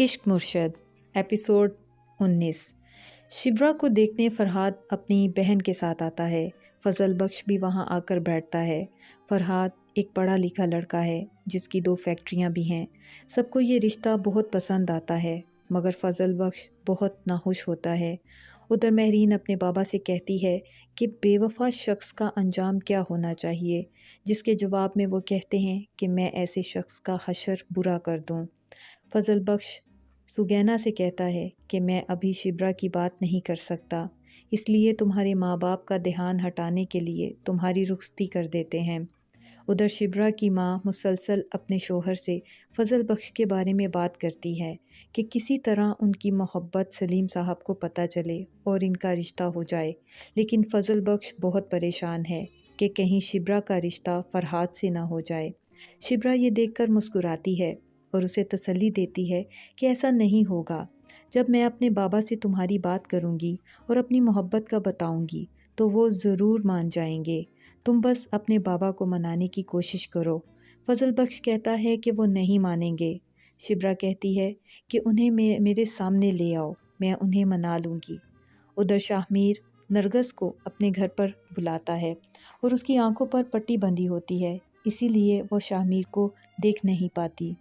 عشق مرشد ایپیسوڈ 19۔ شبرا کو دیکھنے فرحاد اپنی بہن کے ساتھ آتا ہے۔ فضل بخش بھی وہاں آ کر بیٹھتا ہے۔ فرحاد ایک پڑھا لکھا لڑکا ہے جس کی 2 فیکٹریاں بھی ہیں۔ سب کو یہ رشتہ بہت پسند آتا ہے مگر فضل بخش بہت ناخوش ہوتا ہے۔ ادھر مہرین اپنے بابا سے کہتی ہے کہ بے وفا شخص کا انجام کیا ہونا چاہیے، جس کے جواب میں وہ کہتے ہیں کہ میں ایسے شخص کا حشر برا کر دوں۔ فضل بخش سگینا سے کہتا ہے کہ میں ابھی شبرا کی بات نہیں کر سکتا، اس لیے تمہارے ماں باپ کا دھیان ہٹانے کے لیے تمہاری رخصتی کر دیتے ہیں۔ ادھر شبرا کی ماں مسلسل اپنے شوہر سے فضل بخش کے بارے میں بات کرتی ہے کہ کسی طرح ان کی محبت سلیم صاحب کو پتہ چلے اور ان کا رشتہ ہو جائے، لیکن فضل بخش بہت پریشان ہے کہ کہیں شبرا کا رشتہ فرحاد سے نہ ہو جائے۔ شبرا یہ دیکھ کر مسکراتی ہے اور اسے تسلی دیتی ہے کہ ایسا نہیں ہوگا۔ جب میں اپنے بابا سے تمہاری بات کروں گی اور اپنی محبت کا بتاؤں گی تو وہ ضرور مان جائیں گے، تم بس اپنے بابا کو منانے کی کوشش کرو۔ فضل بخش کہتا ہے کہ وہ نہیں مانیں گے۔ شبرا کہتی ہے کہ انہیں میرے سامنے لے آؤ، میں انہیں منا لوں گی۔ ادھر شاہ میر نرگس کو اپنے گھر پر بلاتا ہے اور اس کی آنکھوں پر پٹی بندھی ہوتی ہے، اسی لیے وہ شاہ میر کو دیکھ نہیں پاتی۔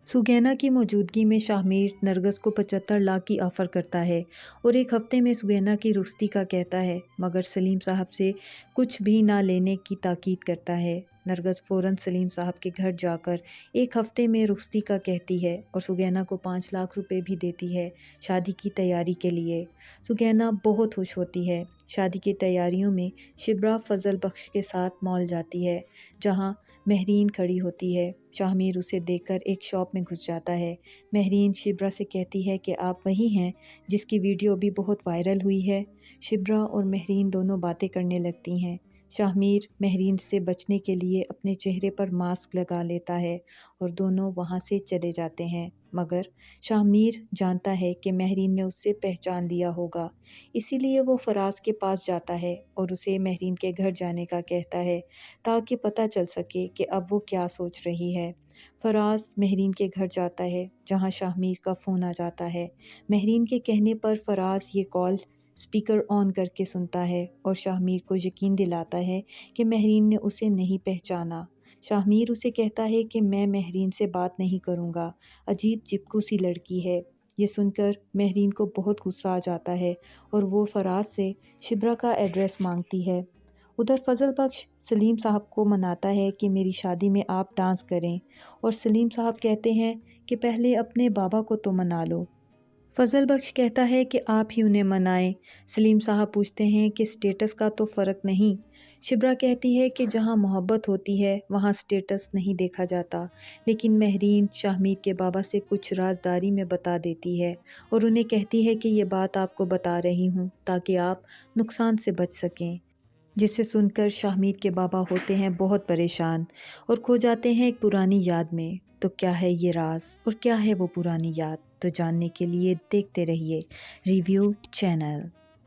سگینا کی موجودگی میں شاہ میر نرگس کو 75 لاکھ کی آفر کرتا ہے اور 1 ہفتے میں سگینا کی رخصتی کا کہتا ہے، مگر سلیم صاحب سے کچھ بھی نہ لینے کی تاکید کرتا ہے۔ نرگس فوراً سلیم صاحب کے گھر جا کر 1 ہفتے میں رخصتی کا کہتی ہے اور سگینا کو 5 لاکھ روپے بھی دیتی ہے شادی کی تیاری کے لیے۔ سگینا بہت خوش ہوتی ہے۔ شادی کی تیاریوں میں شبرا فضل بخش کے ساتھ مال جاتی ہے جہاں مہرین کھڑی ہوتی ہے۔ شاہ میر اسے دیکھ کر ایک شاپ میں گھس جاتا ہے۔ مہرین شبرا سے کہتی ہے کہ آپ وہی ہیں جس کی ویڈیو ابھی بہت وائرل ہوئی ہے۔ شبرا اور مہرین دونوں باتیں کرنے لگتی ہیں۔ شاہ میر مہرین سے بچنے کے لیے اپنے چہرے پر ماسک لگا لیتا ہے اور دونوں وہاں سے چلے جاتے ہیں، مگر شاہ میر جانتا ہے کہ مہرین نے اسے پہچان لیا ہوگا، اسی لیے وہ فراز کے پاس جاتا ہے اور اسے مہرین کے گھر جانے کا کہتا ہے تاکہ پتہ چل سکے کہ اب وہ کیا سوچ رہی ہے۔ فراز مہرین کے گھر جاتا ہے جہاں شاہ میر کا فون آ جاتا ہے۔ مہرین کے کہنے پر فراز یہ کال اسپیکر آن کر کے سنتا ہے اور شاہ میر کو یقین دلاتا ہے کہ مہرین نے اسے نہیں پہچانا۔ شاہ میر اسے کہتا ہے کہ میں مہرین سے بات نہیں کروں گا، عجیب چپکو سی لڑکی ہے۔ یہ سن کر مہرین کو بہت غصہ آ جاتا ہے اور وہ فراز سے شبرا کا ایڈریس مانگتی ہے۔ ادھر فضل بخش سلیم صاحب کو مناتا ہے کہ میری شادی میں آپ ڈانس کریں، اور سلیم صاحب کہتے ہیں کہ پہلے اپنے بابا کو تو منا لو۔ فضل بخش کہتا ہے کہ آپ ہی انہیں منائیں۔ سلیم صاحب پوچھتے ہیں کہ سٹیٹس کا تو فرق نہیں؟ شبرا کہتی ہے کہ جہاں محبت ہوتی ہے وہاں سٹیٹس نہیں دیکھا جاتا، لیکن مہرین شاہ میر کے بابا سے کچھ رازداری میں بتا دیتی ہے اور انہیں کہتی ہے کہ یہ بات آپ کو بتا رہی ہوں تاکہ آپ نقصان سے بچ سکیں، جسے سن کر شاہ میر کے بابا ہوتے ہیں بہت پریشان اور کھو جاتے ہیں ایک پرانی یاد میں۔ تو کیا ہے یہ راز اور کیا ہے وہ پرانی یاد؟ تو جاننے کے لیے دیکھتے رہیے ریویو چینل۔